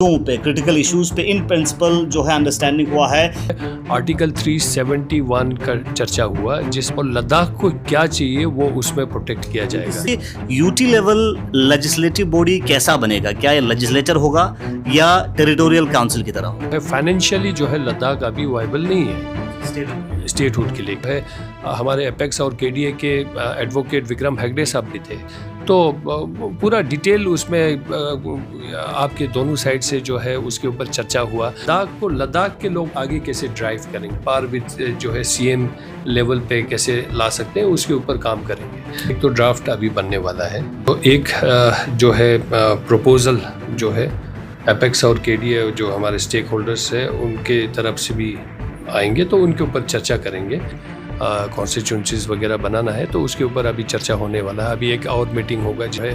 पे critical issues पे in principle जो है अंडरस्टैंडिंग हुआ है। आर्टिकल 371 का चर्चा हुआ जिस पर लद्दाख को क्या चाहिए वो उसमें प्रोटेक्ट किया जाएगा। यूटी लेवल लेजिस्लेटिव बॉडी कैसा बनेगा? क्या ये लेजिस्लेचर होगा या टेरिटोरियल काउंसिल की तरह होगा? फाइनेंशियली जो है लद्दाख अभी वाइबल नहीं है स्टेटहुड के लिए है। हमारे एपेक्स और केडीए के एडवोकेट विक्रम हेगड़े साहब भी थे, तो पूरा डिटेल उसमें आपके दोनों साइड से जो है उसके ऊपर चर्चा हुआ। लद्दाख के लोग आगे कैसे ड्राइव करेंगे, पार विद जो है सीएम लेवल पे कैसे ला सकते हैं, उसके ऊपर काम करेंगे। एक तो ड्राफ्ट अभी बनने वाला है, तो एक जो है प्रपोजल जो है एपेक्स और केडीए जो हमारे स्टेक होल्डर्स है उनके तरफ से भी आएंगे, तो उनके ऊपर चर्चा करेंगे। कॉन्स्टिट्यूंसीज वगैरह बनाना है तो उसके ऊपर अभी चर्चा होने वाला है। अभी एक और मीटिंग होगा जो है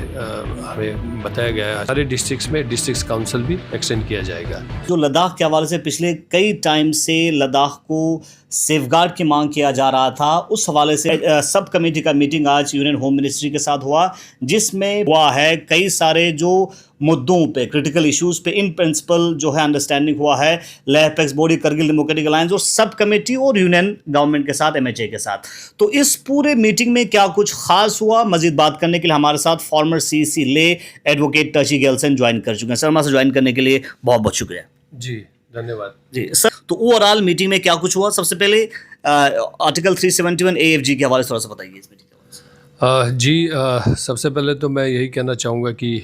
हमें बताया गया है सारे डिस्ट्रिक्ट्स में डिस्ट्रिक्ट काउंसिल भी एक्सटेंड किया जाएगा। जो लद्दाख के हवाले से पिछले कई टाइम से लद्दाख को सेफगार्ड की मांग किया जा रहा था, उस हवाले से सब कमेटी का मीटिंग आज यूनियन होम मिनिस्ट्री के साथ हुआ, जिसमें हुआ है कई सारे जो मुद्दों पे क्रिटिकल इश्यूज पे इन प्रिंसिपल जो है अंडरस्टैंडिंग हुआ है Leh apex body, Kargil democratic alliance और सब कमेटी और यूनियन गवर्नमेंट के साथ, एमएचए के साथ। तो इस पूरे मीटिंग में क्या कुछ खास हुआ, मजीद बात करने के लिए हमारे साथ फॉर्मर सीसी ले एडवोकेट टची गेल्सन ज्वाइन कर चुके हैं। सर, हमारे ज्वाइन करने के लिए बहुत बहुत शुक्रिया। जी धन्यवाद। जी सर, तो ओवरऑल मीटिंग में क्या कुछ हुआ? सबसे पहले आर्टिकल 371 एएफजी के हवाले से थोड़ा सा बताइए इस मीटिंग के हवाले से। सबसे पहले तो मैं यही कहना चाहूँगा कि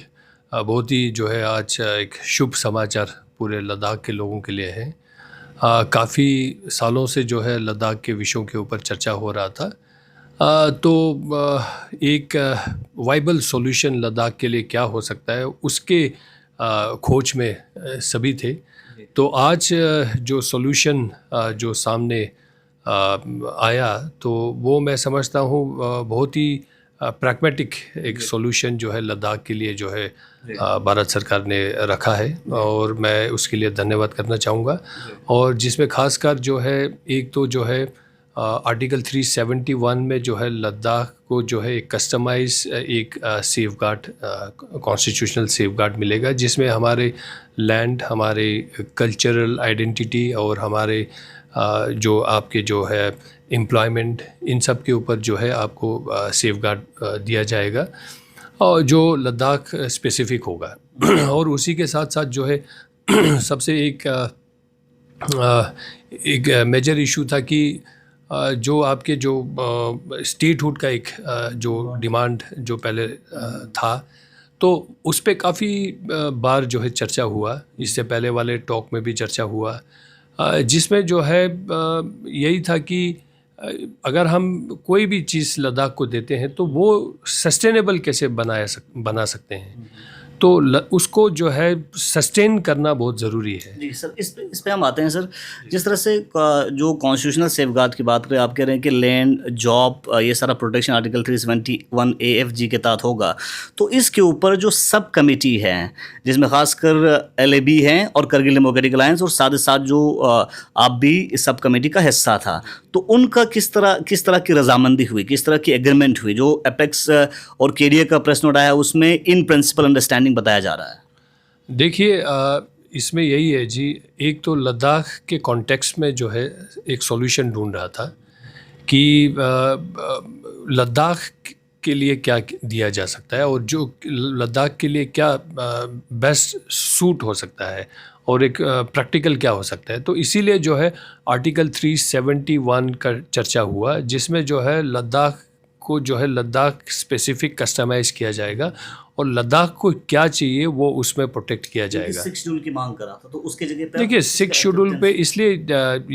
बहुत ही जो है आज एक शुभ समाचार पूरे लद्दाख के लोगों के लिए है। काफ़ी सालों से जो है लद्दाख के विषयों के ऊपर चर्चा हो रहा था, तो एक वाइबल सॉल्यूशन लद्दाख के लिए क्या हो सकता है उसके खोज में सभी थे। तो आज जो सॉल्यूशन जो सामने आया तो वो मैं समझता हूँ बहुत ही प्रैग्मेटिक एक सॉल्यूशन जो है लद्दाख के लिए जो है भारत सरकार ने रखा है, और मैं उसके लिए धन्यवाद करना चाहूँगा। और जिसमें खासकर जो है एक तो जो है आर्टिकल 371 में जो है लद्दाख को जो है एक कस्टमाइज एक सेफगार्ड कॉन्स्टिट्यूशनल सेफगार्ड मिलेगा, जिसमें हमारे लैंड, हमारे कल्चरल आइडेंटिटी और हमारे जो आपके जो है एम्प्लॉयमेंट, इन सब के ऊपर जो है आपको सेफगार्ड दिया जाएगा और जो लद्दाख स्पेसिफिक होगा। और उसी के साथ साथ जो है सबसे एक मेजर इशू था कि जो आपके जो स्टेटहुड का एक जो डिमांड जो पहले था, तो उस पर काफ़ी बार जो है चर्चा हुआ। इससे पहले वाले टॉक में भी चर्चा हुआ, जिसमें जो है यही था कि अगर हम कोई भी चीज़ लद्दाख को देते हैं तो वो सस्टेनेबल कैसे बना सकते हैं, तो उसको जो है सस्टेन करना बहुत ज़रूरी है। जी सर, इस पे हम आते हैं। सर, जिस तरह से जो कॉन्स्टिट्यूशनल सेफगार्ड की बात करें, आप कह रहे हैं कि लैंड, जॉब, ये सारा प्रोटेक्शन आर्टिकल 371 एएफजी के तहत होगा, तो इसके ऊपर जो सब कमेटी है जिसमें खासकर एलएबी हैं और करगिल डेमोक्रेटिक अलायंस और साथ ही साथ जो आप भी इस सब कमेटी का हिस्सा था, तो उनका किस तरह की रजामंदी हुई, किस तरह की एग्रीमेंट हुई? जो एपेक्स और केडीए का प्रेस नोट आया उसमें इन प्रिंसिपल अंडरस्टैंडिंग बताया जा रहा है। देखिए, इसमें यही है जी, एक तो लद्दाख के कॉन्टेक्स्ट में जो है एक सॉल्यूशन ढूंढ रहा था कि लद्दाख के लिए क्या दिया जा सकता है और जो लद्दाख के लिए क्या बेस्ट सूट हो सकता है और एक प्रैक्टिकल क्या हो सकता है। तो इसीलिए जो है आर्टिकल 371 का चर्चा हुआ, जिसमें जो है लद्दाख को जो है लद्दाख स्पेसिफिक कस्टमाइज़ किया जाएगा और लद्दाख को क्या चाहिए वो उसमें प्रोटेक्ट किया जाएगा। 6 शेड्यूल की मांग करा था, तो उसके जगह पे देखिए 6 शेड्यूल पे इसलिए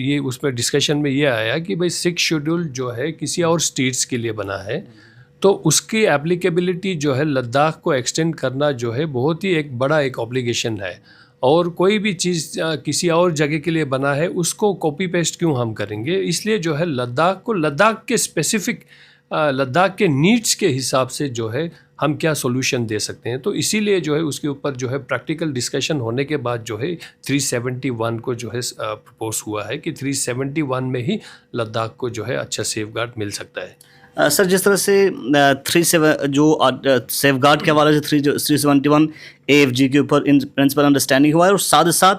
ये उसमें डिस्कशन में ये आया कि भाई 6 शेड्यूल जो है किसी और स्टेट्स के लिए बना है, तो उसकी एप्लीकेबिलिटी जो है लद्दाख को एक्सटेंड करना जो है बहुत ही एक बड़ा एक ऑब्लिगेशन है, और कोई भी चीज़ किसी और जगह के लिए बना है उसको कॉपी पेस्ट क्यों हम करेंगे। इसलिए जो है लद्दाख को लद्दाख के स्पेसिफिक लद्दाख के नीड्स के हिसाब से जो है हम क्या सॉल्यूशन दे सकते हैं, तो इसीलिए जो है उसके ऊपर जो है प्रैक्टिकल डिस्कशन होने के बाद जो है 371 को जो है प्रपोज हुआ है कि 371 में ही लद्दाख को जो है अच्छा सेफगार्ड मिल सकता है। सर, जिस तरह से 37 जो सेफगार्ड के हवाले से 371 AFG के ऊपर इन प्रिंसिपल अंडरस्टैंडिंग हुआ है, और साथ ही साथ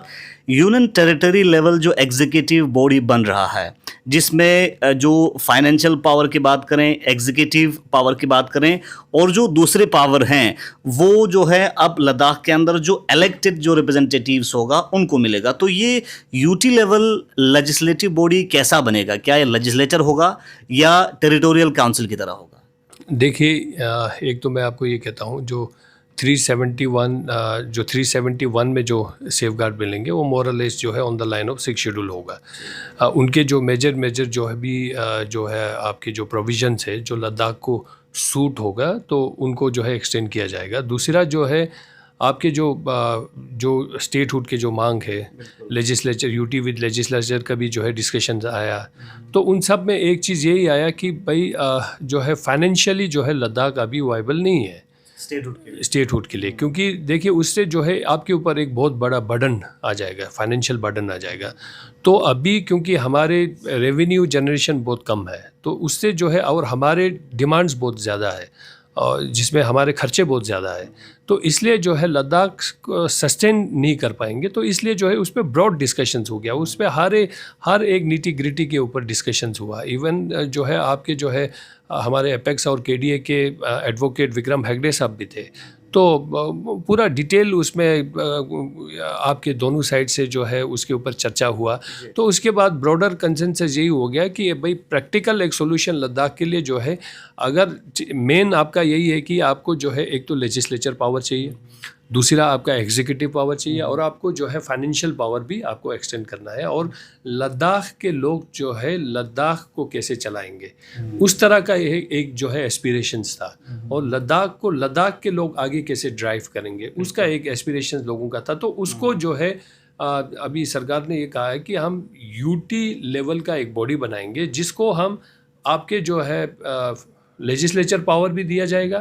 यूनियन टेरिटरी लेवल जो एग्जीक्यूटिव बॉडी बन रहा है, जिसमें जो फाइनेंशियल पावर की बात करें, एग्जीक्यूटिव पावर की बात करें, और जो दूसरे पावर हैं वो जो है अब लद्दाख के अंदर जो इलेक्टेड जो रिप्रेजेंटेटिव्स होगा उनको मिलेगा। तो ये यूटी लेवल लेजिस्लेटिव बॉडी कैसा बनेगा? क्या ये लेजिस्लेचर होगा या टेरिटोरियल काउंसिल की तरह होगा? देखिए, एक तो मैं आपको ये कहता हूँ, जो 371 में जो सेफगार्ड मिलेंगे वो मोरलेस जो है on the line of 6 schedule होगा। उनके जो मेजर जो है भी जो है आपके जो प्रोविजंस है जो लद्दाख को सूट होगा तो उनको जो है एक्सटेंड किया जाएगा। दूसरा जो है आपके जो स्टेटहुड के जो मांग है, लेजिस्लेचर यूटी विद लेजिस्लेचर का भी जो है डिस्कशन आया, तो उन सब में एक चीज़ यही आया कि भाई जो है फाइनेंशियली जो है लद्दाख अभी वाइबल नहीं है स्टेटहुड के लिए, क्योंकि देखिए उससे जो है आपके ऊपर एक बहुत बड़ा बर्डन आ जाएगा, फाइनेंशियल बर्डन आ जाएगा। तो अभी क्योंकि हमारे रेवेन्यू जनरेशन बहुत कम है, तो उससे जो है और हमारे डिमांड्स बहुत ज़्यादा है और जिसमें हमारे खर्चे बहुत ज़्यादा है, तो इसलिए जो है लद्दाख सस्टेन नहीं कर पाएंगे। तो इसलिए जो है उस पर ब्रॉड डिस्कशंस हो गया, उस पर हर एक नीटी ग्रिटी के ऊपर डिस्कशंस हुआ। इवन जो है आपके जो है हमारे एपेक्स और केडीए के एडवोकेट विक्रम हेगड़े साहब भी थे, तो पूरा डिटेल उसमें आपके दोनों साइड से जो है उसके ऊपर चर्चा हुआ। तो उसके बाद ब्रॉडर कंसेंसस यही हो गया कि भाई प्रैक्टिकल एक सोल्यूशन लद्दाख के लिए जो है, अगर मेन आपका यही है कि आपको जो है एक तो लेजिस्लेचर पावर चाहिए, दूसरा आपका एग्जीक्यूटिव पावर चाहिए, और आपको जो है फाइनेंशियल पावर भी आपको एक्सटेंड करना है। और लद्दाख के लोग जो है लद्दाख को कैसे चलाएंगे उस तरह का एक जो है एस्पिरेशंस था, और लद्दाख के लोग आगे कैसे ड्राइव करेंगे उसका एक एस्पिरेशन लोगों का था। तो उसको जो है अभी सरकार ने ये कहा है कि हम यूटी लेवल का एक बॉडी बनाएंगे जिसको हम आपके जो है लेजिस्लेचर पावर भी दिया जाएगा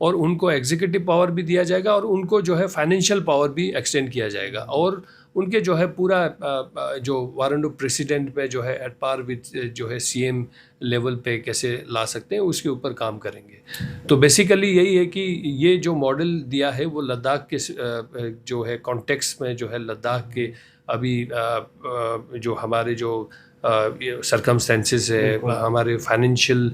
और उनको एग्जीक्यूटिव पावर भी दिया जाएगा और उनको जो है फाइनेंशियल पावर भी एक्सटेंड किया जाएगा, और उनके जो है पूरा जो वारंट ऑफ प्रेसिडेंट में जो है एट पार विद जो है सीएम लेवल पे कैसे ला सकते हैं उसके ऊपर काम करेंगे। तो बेसिकली यही है कि ये जो मॉडल दिया है वो लद्दाख के जो है कॉन्टेक्स्ट में जो है लद्दाख के अभी जो हमारे जो सरकमस्टेंसेस है, हमारे फाइनेंशियल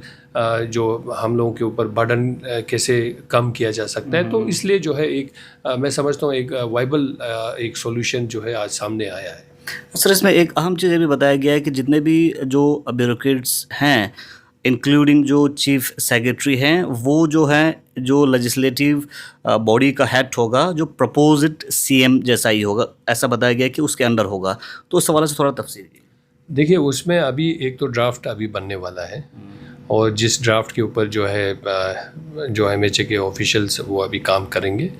जो हम लोगों के ऊपर बर्डन कैसे कम किया जा सकता है, तो इसलिए जो है एक मैं समझता हूँ एक वाइबल एक सॉल्यूशन जो है आज सामने आया है। सर, इसमें एक अहम चीज़ ये भी बताया गया है कि जितने भी जो ब्यूरोक्रेट्स हैं, इंक्लूडिंग जो चीफ सेक्रेटरी हैं, वो जो है जो लेजिस्लेटिव बॉडी का हेड होगा जो प्रपोज्ड सीएम जैसा ही होगा, ऐसा बताया गया कि उसके अंडर होगा। तो उस हवाले से थोड़ा तफसील कीजिए। देखिए, उसमें अभी एक तो ड्राफ्ट अभी बनने वाला है, और जिस ड्राफ्ट के ऊपर जो है जो एमएचए के ऑफिशियल्स वो अभी काम करेंगे,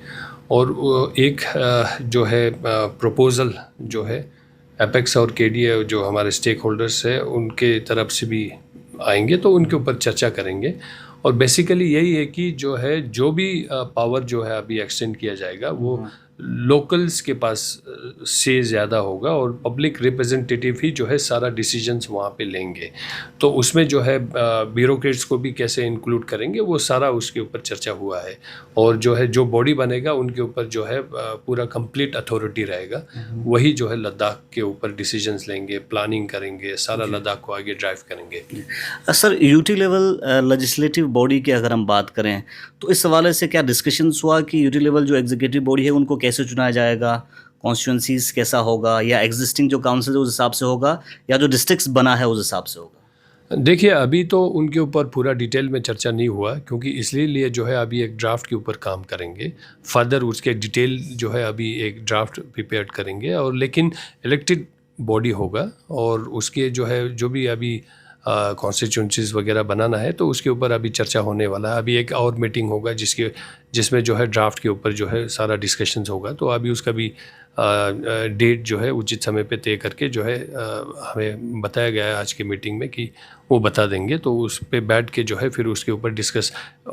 और एक जो है प्रपोज़ल जो है एपेक्स और केडीए जो हमारे स्टेक होल्डर्स है उनके तरफ से भी आएंगे, तो उनके ऊपर चर्चा करेंगे। और बेसिकली यही है कि जो भी पावर जो है अभी एक्सटेंड किया जाएगा वो लोकल्स के पास से ज़्यादा होगा, और पब्लिक रिप्रेजेंटेटिव ही जो है सारा डिसीजंस वहाँ पे लेंगे। तो उसमें जो है ब्यूरोक्रेट्स को भी कैसे इंक्लूड करेंगे वो सारा उसके ऊपर चर्चा हुआ है, और जो बॉडी बनेगा उनके ऊपर जो है पूरा कंप्लीट अथॉरिटी रहेगा, वही जो है लद्दाख के ऊपर डिसीजंस लेंगे, प्लानिंग करेंगे, सारा लद्दाख को आगे ड्राइव करेंगे। Sir, UT level legislative body की अगर हम बात करें तो इस हवाले से क्या डिस्कशंस हुआ कि यूटी लेवल जो एग्जीक्यूटिव बॉडी है उनको कैसे चुना जाएगा, कॉन्स्टिट्यूंसीज कैसा होगा, या एग्जिस्टिंग जो काउंसिल है उस हिसाब से होगा, या जो डिस्ट्रिक्ट्स बना है उस हिसाब से होगा? देखिए, अभी तो उनके ऊपर पूरा डिटेल में चर्चा नहीं हुआ, क्योंकि इसलिए जो है अभी एक ड्राफ्ट के ऊपर काम करेंगे, फर्दर उसके डिटेल जो है अभी एक ड्राफ्ट प्रिपेयर करेंगे, और लेकिन इलेक्टेड बॉडी होगा, और उसके जो है जो भी अभी कॉन्स्टिट्यूंसीज वगैरह बनाना है तो उसके ऊपर अभी चर्चा होने वाला है। अभी एक और मीटिंग होगा जिसमें जो है ड्राफ्ट के ऊपर जो है सारा डिस्कशंस होगा, तो अभी उसका भी डेट जो है उचित समय पे तय करके जो है हमें बताया गया है आज की मीटिंग में कि वो बता देंगे, तो उस पे बैठ के जो है फिर उसके ऊपर डिस्कस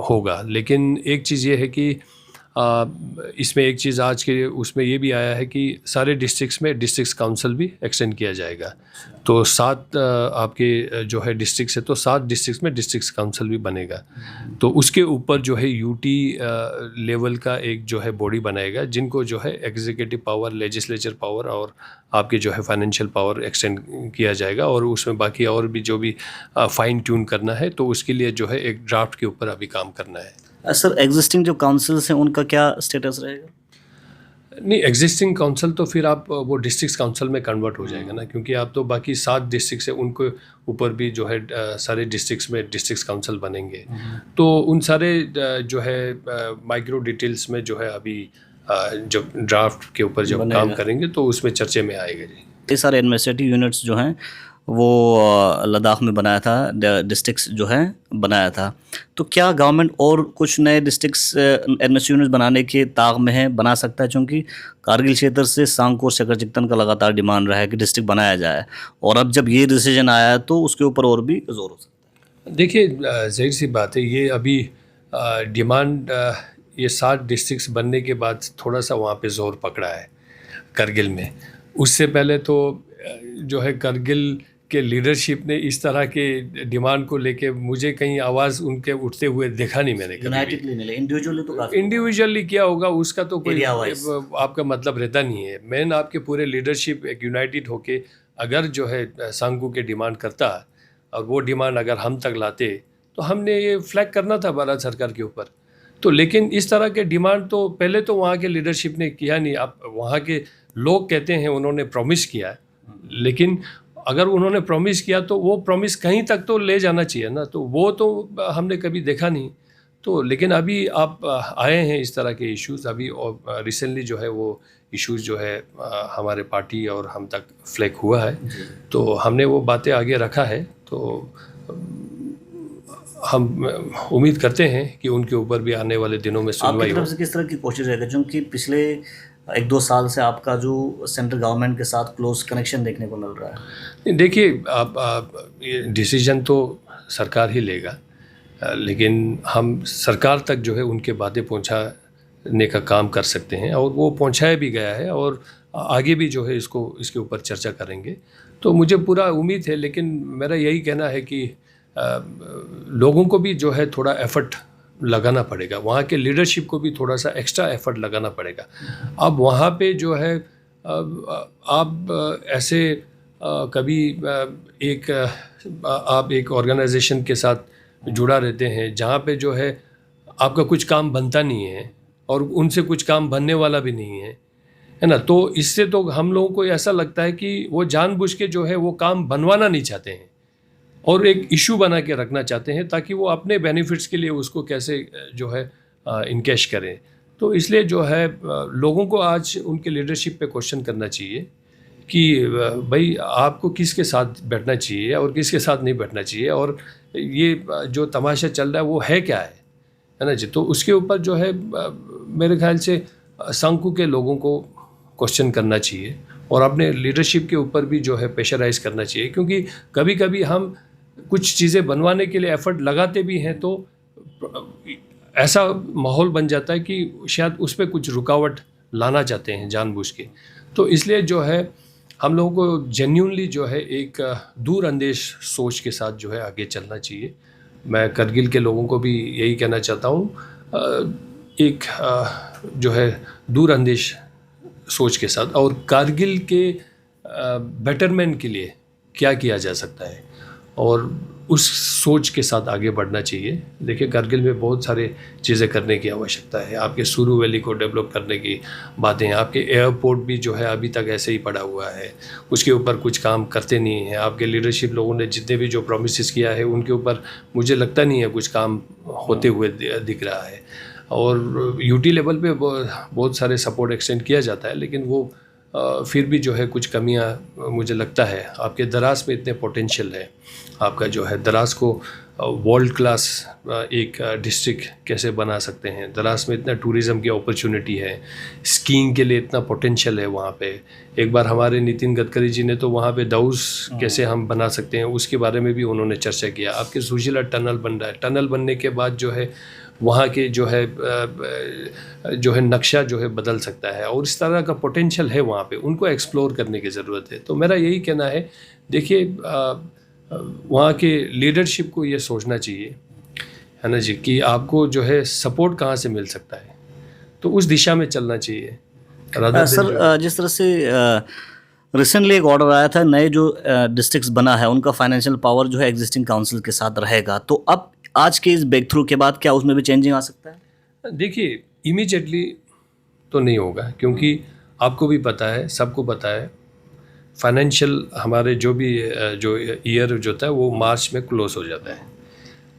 होगा। लेकिन एक चीज़ ये है कि इसमें एक चीज़ आज के उसमें ये भी आया है कि सारे डिस्ट्रिक्ट्स में डिस्ट्रिक्ट काउंसिल भी एक्सटेंड किया जाएगा। तो 7 आपके जो है डिस्ट्रिक्ट्स है, तो 7 डिस्ट्रिक्ट्स में डिस्ट्रिक्ट काउंसिल भी बनेगा। तो उसके ऊपर जो है यूटी लेवल का एक जो है बॉडी बनाएगा, जिनको जो है एग्जीक्यूटिव पावर, लेजिस्लेचर पावर और आपके जो है फाइनेंशियल पावर एक्सटेंड किया जाएगा। और उसमें बाकी और भी जो भी फाइन ट्यून करना है, तो उसके लिए जो है एक ड्राफ्ट के ऊपर अभी काम करना है। सर, एग्जिस्टिंग जो काउंसिल्स हैं उनका क्या स्टेटस रहेगा? नहीं, एग्जिस्टिंग काउंसिल तो फिर आप वो डिस्ट्रिक्ट काउंसिल में कन्वर्ट हो जाएगा ना, क्योंकि आप तो बाकी 7 डिस्ट्रिक्ट है उनको ऊपर भी जो है सारे डिस्ट्रिक्ट्स में डिस्ट्रिक्ट काउंसिल बनेंगे। तो उन सारे जो है माइक्रो डिटेल्स में जो है अभी जब ड्राफ्ट के ऊपर जब काम करेंगे तो उसमें चर्चे में आएगा जी। ये सारे एडमिनिस्ट्रेटिव यूनिट्स जो हैं वो लद्दाख में बनाया था, डिस्ट्रिक्ट्स जो है बनाया था। तो क्या गवर्नमेंट और कुछ नए डिस्ट्रिक्ट्स एडमिनिस्ट्रेटिव यूनिट्स बनाने के ताक में है, बना सकता है? चूँकि कारगिल क्षेत्र से सांगकोर शकर चिकतन का लगातार डिमांड रहा है कि डिस्ट्रिक्ट बनाया जाए, और अब जब ये डिसीजन आया है तो उसके ऊपर और भी जोर हो सकता है। देखिए, जाहिर सी बात है, ये अभी डिमांड ये 7 डिस्ट्रिक्ट्स बनने के बाद थोड़ा सा वहाँ पे जोर पकड़ा है करगिल में। उससे पहले तो जो है करगिल के लीडरशिप ने इस तरह के डिमांड को लेके मुझे कहीं आवाज़ उनके उठते हुए देखा नहीं मैंने कभी। यूनाइटेडली नहीं, इंडिविजुअली तो काफी इंडिविजुअली किया होगा, उसका तो कोई आपका मतलब रहता नहीं है। मेन आपके पूरे लीडरशिप एक यूनाइटेड होके अगर जो है सांगू के डिमांड करता और वो डिमांड अगर हम तक लाते, तो हमने ये फ्लैग करना था भारत सरकार के ऊपर। तो लेकिन इस तरह के डिमांड तो पहले तो वहाँ के लीडरशिप ने किया नहीं। आप वहाँ के लोग कहते हैं उन्होंने प्रॉमिस किया, लेकिन अगर उन्होंने प्रॉमिस किया तो वो प्रॉमिस कहीं तक तो ले जाना चाहिए ना, तो वो तो हमने कभी देखा नहीं। तो लेकिन अभी आप आए हैं इस तरह के इश्यूज़, अभी और रिसेंटली जो है वो इश्यूज़ जो है हमारे पार्टी और हम तक फ्लैग हुआ है, तो हमने वो बातें आगे रखा है। तो हम उम्मीद करते हैं कि उनके ऊपर भी आने वाले दिनों में सुनवाई हो। आपकी तरफ से किस तरह की कोशिश रहेगी? क्योंकि पिछले 1-2 साल से आपका जो सेंट्रल गवर्नमेंट के साथ क्लोज कनेक्शन देखने को मिल रहा है। देखिए, आप ये डिसीजन तो सरकार ही लेगा, लेकिन हम सरकार तक जो है उनके बातें पहुंचाने का काम कर सकते हैं, और वो पहुंचाया भी गया है, और आगे भी जो है इसके ऊपर चर्चा करेंगे। तो मुझे पूरा उम्मीद है, लेकिन मेरा यही कहना है कि लोगों को भी जो है थोड़ा एफर्ट लगाना पड़ेगा, वहाँ के लीडरशिप को भी थोड़ा सा एक्स्ट्रा एफर्ट लगाना पड़ेगा। अब वहाँ पे जो है आप ऐसे कभी आप एक ऑर्गेनाइजेशन के साथ जुड़ा रहते हैं जहाँ पे जो है आपका कुछ काम बनता नहीं है और उनसे कुछ काम बनने वाला भी नहीं है ना। तो इससे तो हम लोगों को ऐसा लगता है कि वो जानबूझ के जो है वो काम बनवाना नहीं चाहते हैं और एक इशू बना के रखना चाहते हैं, ताकि वो अपने बेनिफिट्स के लिए उसको कैसे जो है इनकैश करें। तो इसलिए जो है लोगों को आज उनके लीडरशिप पे क्वेश्चन करना चाहिए कि भाई आपको किसके साथ बैठना चाहिए और किसके साथ नहीं बैठना चाहिए, और ये जो तमाशा चल रहा है वो है क्या है ना जी। तो उसके ऊपर जो है मेरे ख्याल से सांगू के लोगों को क्वेश्चन करना चाहिए और अपने लीडरशिप के ऊपर भी जो है प्रेशराइज करना चाहिए, क्योंकि कभी कभी हम कुछ चीज़ें बनवाने के लिए एफर्ट लगाते भी हैं तो ऐसा माहौल बन जाता है कि शायद उस पर कुछ रुकावट लाना चाहते हैं जानबूझ के। तो इसलिए जो है हम लोगों को जेन्युइनली जो है एक दूरअंदेश सोच के साथ जो है आगे चलना चाहिए। मैं करगिल के लोगों को भी यही कहना चाहता हूँ, एक जो है दूरअंदेश सोच के साथ, और कारगिल के बेटरमेंट के लिए क्या किया जा सकता है और उस सोच के साथ आगे बढ़ना चाहिए। देखिए, कारगिल में बहुत सारे चीज़ें करने की आवश्यकता है। आपके सुरू वैली को डेवलप करने की बातें हैं, आपके एयरपोर्ट भी जो है अभी तक ऐसे ही पड़ा हुआ है, उसके ऊपर कुछ काम करते नहीं हैं। आपके लीडरशिप लोगों ने जितने भी जो प्रोमिस किया है उनके ऊपर मुझे लगता नहीं है कुछ काम होते हुए दिख रहा है। और यूटी लेवल पे बहुत सारे सपोर्ट एक्सटेंड किया जाता है, लेकिन वो फिर भी जो है कुछ कमियां मुझे लगता है। आपके दरास में इतने पोटेंशियल है, आपका जो है दरास को वर्ल्ड क्लास एक डिस्ट्रिक्ट कैसे बना सकते हैं। दरास में इतना टूरिज़्म की अपॉर्चुनिटी है, स्कीइंग के लिए इतना पोटेंशियल है वहाँ पे। एक बार हमारे नितिन गडकरी जी ने तो वहाँ पे दाउस कैसे हम बना सकते हैं उसके बारे में भी उन्होंने चर्चा किया। आपके सुशीला टनल बन रहा है, टनल बनने के बाद जो है वहाँ के जो है नक्शा जो है बदल सकता है, और इस तरह का पोटेंशियल है वहाँ पे, उनको एक्सप्लोर करने की ज़रूरत है। तो मेरा यही कहना है, देखिए वहाँ के लीडरशिप को ये सोचना चाहिए, है ना जी, कि आपको जो है सपोर्ट कहाँ से मिल सकता है, तो उस दिशा में चलना चाहिए। सर, जिस तरह से रिसेंटली एक ऑर्डर आया था, नए जो डिस्ट्रिक्ट्स बना है उनका फाइनेंशियल पावर जो है एग्जिस्टिंग काउंसिल के साथ रहेगा, तो अब आज के इस ब्रेक थ्रू के बाद क्या उसमें भी चेंजिंग आ सकता है? देखिए इमीडिएटली तो नहीं होगा, क्योंकि आपको भी पता है, सबको पता है, फाइनेंशियल हमारे जो भी जो ईयर जो होता है वो मार्च में क्लोज हो जाता है।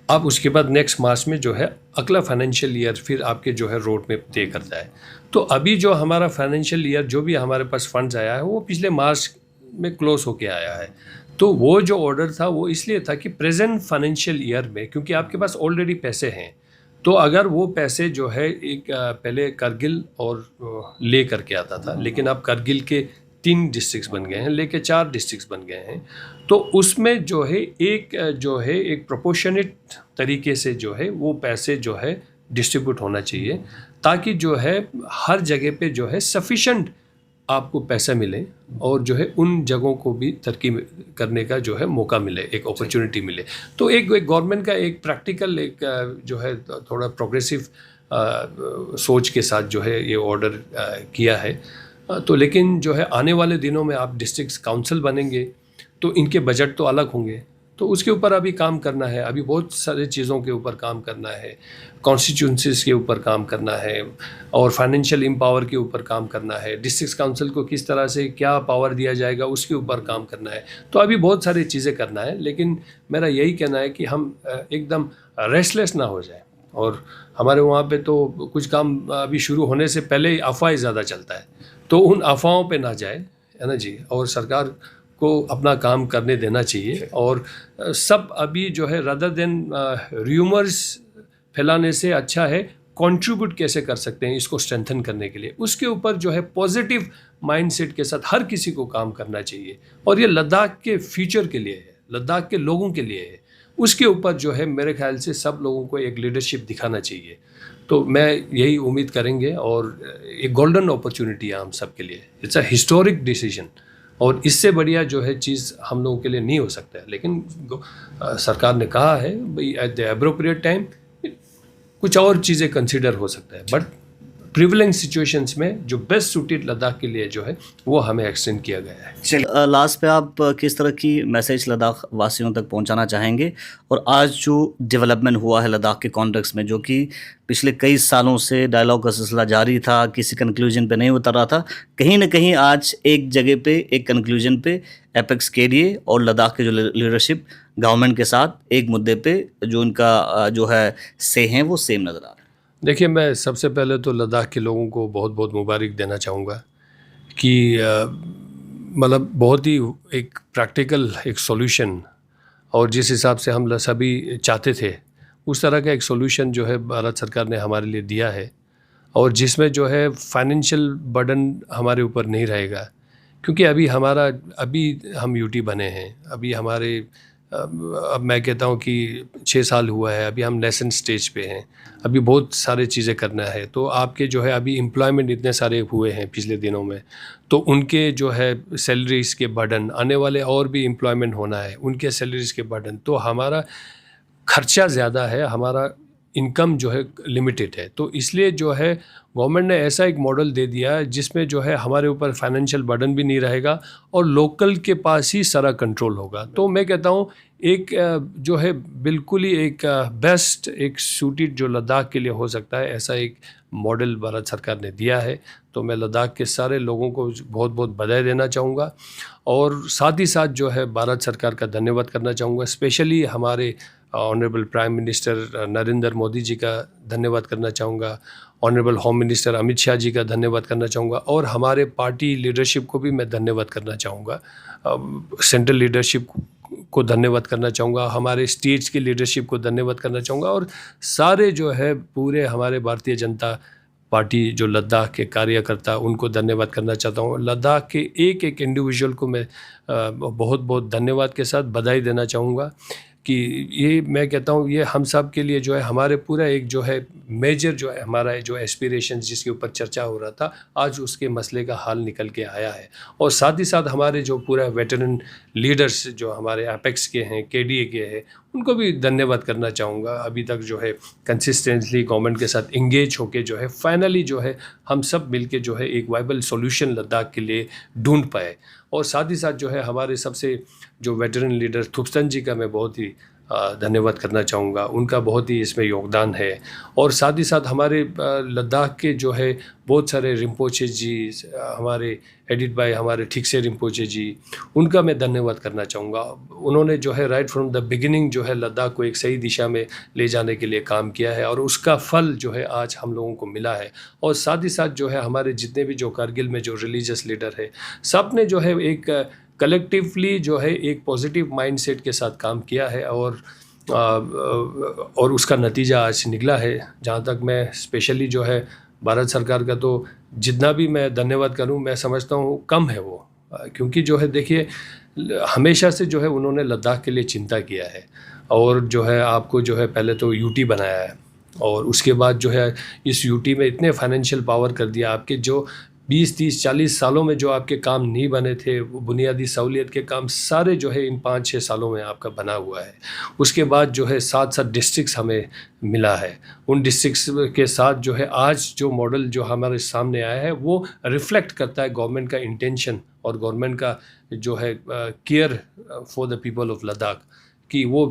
अब उसके बाद नेक्स्ट मार्च में जो है अगला फाइनेंशियल ईयर फिर आपके जो है रोड में तय करता है। तो अभी जो हमारा फाइनेंशियल ईयर जो भी हमारे पास फंड्स आया है वो पिछले मार्च में क्लोज होके आया है। तो वो जो ऑर्डर था वो इसलिए था कि प्रेजेंट फाइनेंशियल ईयर में, क्योंकि आपके पास ऑलरेडी पैसे हैं, तो अगर वो पैसे जो है एक पहले करगिल और ले करके आता था, लेकिन अब करगिल के 3 डिस्ट्रिक्ट्स बन गए हैं, लेके 4 डिस्ट्रिक्ट्स बन गए हैं, तो उसमें जो है एक प्रोपोर्शनेट तरीके से जो है वो पैसे जो है डिस्ट्रीब्यूट होना चाहिए, ताकि जो है हर जगह पे जो है सफिशेंट आपको पैसा मिले और जो है उन जगहों को भी तरक्की करने का जो है मौका मिले, एक अपॉर्चुनिटी मिले। तो एक गवर्नमेंट का एक प्रैक्टिकल एक जो है थोड़ा प्रोग्रेसिव सोच के साथ जो है ये ऑर्डर किया है। तो लेकिन जो है आने वाले दिनों में आप डिस्ट्रिक्ट काउंसिल बनेंगे तो इनके बजट तो अलग होंगे, तो उसके ऊपर अभी काम करना है, अभी बहुत सारे चीज़ों के ऊपर काम करना है, कॉन्स्टिट्यूंसीज के ऊपर काम करना है और फाइनेंशियल एम्पावर के ऊपर काम करना है, डिस्ट्रिक्ट काउंसिल को किस तरह से क्या पावर दिया जाएगा उसके ऊपर काम करना है। तो अभी बहुत सारी चीज़ें करना है, लेकिन मेरा यही कहना है कि हम एकदम रेस्टलेस ना हो जाए। और हमारे वहाँ पे तो कुछ काम अभी शुरू होने से पहले ही अफवाह ज़्यादा चलता है, तो उन अफवाहों पे ना जाए, है ना जी, और सरकार को अपना काम करने देना चाहिए। और सब अभी जो है रदर देन र्यूमर्स फैलाने से अच्छा है कंट्रीब्यूट कैसे कर सकते हैं इसको स्ट्रेंथन करने के लिए, उसके ऊपर जो है पॉजिटिव माइंडसेट के साथ हर किसी को काम करना चाहिए। और ये लद्दाख के फ्यूचर के लिए है, लद्दाख के लोगों के लिए है, उसके ऊपर जो है मेरे ख्याल से सब लोगों को एक लीडरशिप दिखाना चाहिए। तो मैं यही उम्मीद करेंगे, और एक गोल्डन अपॉर्चुनिटी है हम सब के लिए, इट्स अ हिस्टोरिक डिसीजन, और इससे बढ़िया जो है चीज़ हम लोगों के लिए नहीं हो सकता है। लेकिन सरकार ने कहा है भाई एट द एप्रोप्रिएट टाइम कुछ और चीज़ें कंसिडर हो सकता है, बट प्रिविलेंस सिचुएशंस में जो बेस्ट सूटेड लद्दाख के लिए जो है वो हमें एक्सटेंड किया गया है। चलिए, लास्ट पे आप किस तरह की मैसेज लद्दाख वासियों तक पहुंचाना चाहेंगे, और आज जो डेवलपमेंट हुआ है लद्दाख के कॉन्टेक्स्ट में, जो कि पिछले कई सालों से डायलॉग का सिलसिला जारी था, किसी कंक्लूजन पे नहीं उतर रहा था, कहीं ना कहीं आज एक जगह पे एक कंक्लूजन पे एपेक्स के लिए और लद्दाख के जो लीडरशिप गवर्नमेंट के साथ एक मुद्दे पे जो उनका जो है से हैं वो सेम नज़र आ रहा है। देखिए, मैं सबसे पहले तो लद्दाख के लोगों को बहुत बहुत मुबारक देना चाहूँगा कि मतलब बहुत ही एक प्रैक्टिकल एक सॉल्यूशन, और जिस हिसाब से हम सभी चाहते थे उस तरह का एक सॉल्यूशन जो है भारत सरकार ने हमारे लिए दिया है, और जिसमें जो है फाइनेंशियल बर्डन हमारे ऊपर नहीं रहेगा। क्योंकि अभी हम यूटी बने हैं, अभी हमारे अब मैं कहता हूँ कि 6 साल हुआ है, अभी हम नेसेंट स्टेज पे हैं, अभी बहुत सारे चीज़ें करना है। तो आपके जो है अभी एम्प्लॉयमेंट इतने सारे हुए हैं पिछले दिनों में, तो उनके जो है सैलरीज़ के बर्डन, आने वाले और भी एम्प्लॉयमेंट होना है, उनके सैलरीज़ के बर्डन, तो हमारा खर्चा ज़्यादा है, हमारा इनकम जो है लिमिटेड है। तो इसलिए जो है गवर्नमेंट ने ऐसा एक मॉडल दे दिया है जिसमें जो है हमारे ऊपर फाइनेंशियल बर्डन भी नहीं रहेगा और लोकल के पास ही सारा कंट्रोल होगा। तो मैं कहता हूँ एक जो है बिल्कुल ही एक बेस्ट एक सूटेड जो लद्दाख के लिए हो सकता है, ऐसा एक मॉडल भारत सरकार ने दिया है। तो मैं लद्दाख के सारे लोगों को बहुत बहुत बधाई देना चाहूँगा, और साथ ही साथ जो है भारत सरकार का धन्यवाद करना चाहूँगा। स्पेशली हमारे honourable prime minister Narendra Modi ji का धन्यवाद करना चाहूँगा, honourable home minister Amit Shah ji का धन्यवाद करना चाहूँगा, और हमारे पार्टी लीडरशिप को भी मैं धन्यवाद करना चाहूँगा, सेंट्रल लीडरशिप को धन्यवाद करना चाहूँगा, हमारे स्टेट्स की लीडरशिप को धन्यवाद करना चाहूँगा, और सारे जो है पूरे हमारे भारतीय जनता पार्टी जो लद्दाख के कार्यकर्ता उनको धन्यवाद करना चाहता हूँ। लद्दाख के एक एक इंडिविजुअल को मैं बहुत बहुत धन्यवाद के साथ बधाई देना चाहूँगा कि ये मैं कहता हूँ ये हम सब के लिए जो है हमारे पूरा एक जो है मेजर जो है हमारा जो एस्पिरेशन जिसके ऊपर चर्चा हो रहा था, आज उसके मसले का हल निकल के आया है। और साथ ही साथ हमारे जो पूरा वेटरन लीडर्स जो हमारे एपेक्स के हैं, केडीए के हैं, उनको भी धन्यवाद करना चाहूँगा। अभी तक जो है कंसिस्टेंटली गवर्नमेंट के साथ इंगेज होके जो है फाइनली जो है हम सब मिलके जो है एक वाइबल सॉल्यूशन लद्दाख के लिए ढूंढ पाए। और साथ ही साथ जो है हमारे सबसे जो वेटरन लीडर थुप्सन जी का मैं बहुत ही धन्यवाद करना चाहूँगा, उनका बहुत ही इसमें योगदान है। और साथ ही साथ हमारे लद्दाख के जो है बहुत सारे रिम्पोचे जी, हमारे एडिट बाय हमारे ठीक से रिम्पोचे जी, उनका मैं धन्यवाद करना चाहूँगा। उन्होंने जो है राइट फ्रॉम द बिगिनिंग जो है लद्दाख को एक सही दिशा में ले जाने के लिए काम किया है और उसका फल जो है आज हम लोगों को मिला है। और साथ ही साथ जो है हमारे जितने भी जो कारगिल में जो रिलीजियस लीडर है, सब ने जो है एक कलेक्टिवली जो है एक पॉजिटिव माइंडसेट के साथ काम किया है और उसका नतीजा आज निकला है। जहाँ तक मैं स्पेशली जो है भारत सरकार का तो जितना भी मैं धन्यवाद करूँ, मैं समझता हूँ कम है वो, क्योंकि जो है देखिए हमेशा से जो है उन्होंने लद्दाख के लिए चिंता किया है। और जो है आपको जो है पहले तो यूटी बनाया है और उसके बाद जो है इस यूटी में इतने फाइनेंशियल पावर कर दिया, आपके जो 20, 30, 40 सालों में जो आपके काम नहीं बने थे, वो बुनियादी सहूलियत के काम सारे जो है इन 5-6 सालों में आपका बना हुआ है। उसके बाद जो है 7 डिस्ट्रिक्ट्स हमें मिला है। उन डिस्ट्रिक्ट्स के साथ जो है आज जो मॉडल जो हमारे सामने आया है वो रिफ्लेक्ट करता है गवर्नमेंट का इंटेंशन और गवर्नमेंट का जो है care for the people of Ladakh, कि वो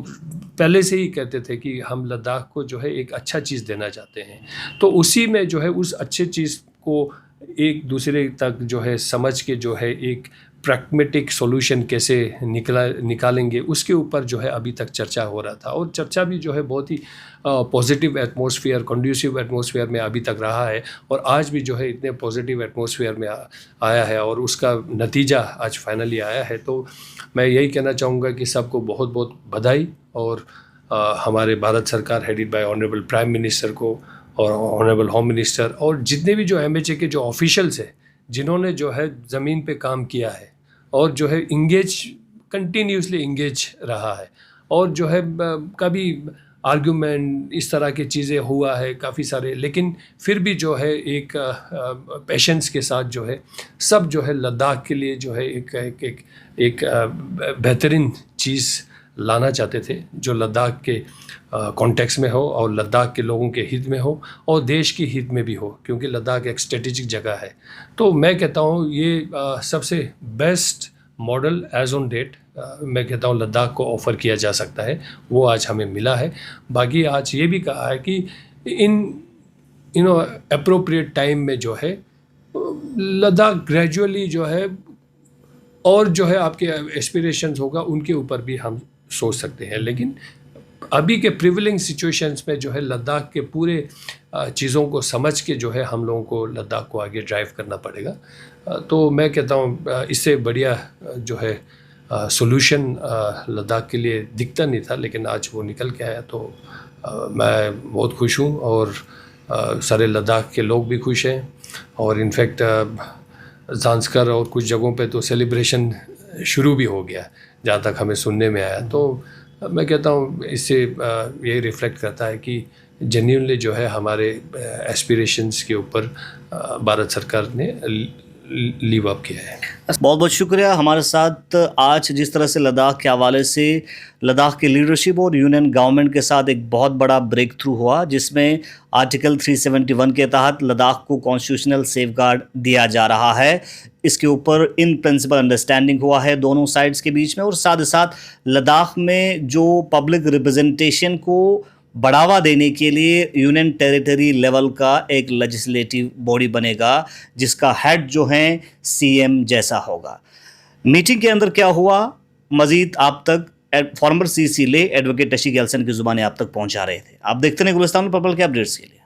पहले से ही कहते थे कि हम लद्दाख को जो है एक अच्छा चीज़ देना चाहते हैं। तो उसी में जो है उस अच्छे चीज़ को एक दूसरे तक जो है समझ के जो है एक प्रैग्मेटिक सॉल्यूशन कैसे निकालेंगे, उसके ऊपर जो है अभी तक चर्चा हो रहा था। और चर्चा भी जो है बहुत ही पॉजिटिव एटमॉस्फेयर, कंड्यूसिव एटमॉस्फेयर में अभी तक रहा है और आज भी जो है इतने पॉजिटिव एटमॉस्फेयर में आया है और उसका नतीजा आज फाइनली आया है। तो मैं यही कहना चाहूँगा कि सबको बहुत बहुत बधाई और हमारे भारत सरकार headed by honourable prime minister को और ऑनरेबल होम मिनिस्टर और जितने भी जो एमएचए के जो ऑफिशियल्स हैं जिन्होंने जो है ज़मीन पे काम किया है और जो है कंटिन्यूसली इंगेज रहा है और जो है कभी आर्ग्यूमेंट इस तरह की चीज़ें हुआ है काफ़ी सारे, लेकिन फिर भी जो है एक पेशेंस के साथ जो है सब जो है लद्दाख के लिए जो है एक बेहतरीन चीज़ लाना चाहते थे जो लद्दाख के कॉन्टेक्स्ट में हो और लद्दाख के लोगों के हित में हो और देश की हित में भी हो, क्योंकि लद्दाख एक स्ट्रेटेजिक जगह है। तो मैं कहता हूँ ये सबसे best model as on date मैं कहता हूँ लद्दाख को ऑफ़र किया जा सकता है, वो आज हमें मिला है। बाकी आज ये भी कहा है कि इन अप्रोप्रिएट टाइम में जो है लद्दाख ग्रेजुअली जो है और जो है आपके एस्पिरेशंस होगा उनके ऊपर भी हम सोच सकते हैं, लेकिन अभी के प्रिविलिंग सिचुएशंस में जो है लद्दाख के पूरे चीज़ों को समझ के जो है हम लोगों को लद्दाख को आगे ड्राइव करना पड़ेगा। तो मैं कहता हूँ इससे बढ़िया जो है सॉल्यूशन लद्दाख के लिए दिखता नहीं था, लेकिन आज वो निकल के आया। तो मैं बहुत खुश हूँ और सारे लद्दाख के लोग भी खुश हैं और इनफैक्ट ज़ांस्कर और कुछ जगहों पे तो सेलिब्रेशन शुरू भी हो गया जहाँ तक हमें सुनने में आया। तो मैं कहता हूँ इससे ये रिफ्लेक्ट करता है कि जेन्युइनली जो है हमारे एस्पिरेशंस के ऊपर भारत सरकार ने लीव अप किया है। बहुत बहुत शुक्रिया। हमारे साथ आज जिस तरह से लद्दाख के हवाले से लद्दाख की लीडरशिप और यूनियन गवर्नमेंट के साथ एक बहुत बड़ा ब्रेक थ्रू हुआ, जिसमें आर्टिकल 371 के तहत लद्दाख को कॉन्स्टिट्यूशनल सेफगार्ड दिया जा रहा है, इसके ऊपर इन प्रिंसिपल अंडरस्टैंडिंग हुआ है दोनों साइड्स के बीच में। और साथ ही साथ लद्दाख में जो पब्लिक रिप्रेजेंटेशन को बढ़ावा देने के लिए यूनियन टेरिटरी लेवल का एक लेजिस्लेटिव बॉडी बनेगा जिसका हेड जो है सीएम जैसा होगा। मीटिंग के अंदर क्या हुआ मजीद आप तक फॉर्मर सीसी ले एडवोकेट टशी गेल्सन की जुबानी आप तक पहुंचा रहे थे। आप देखते हैं गुलिस्तान पर्पल के अपडेट्स के लिए।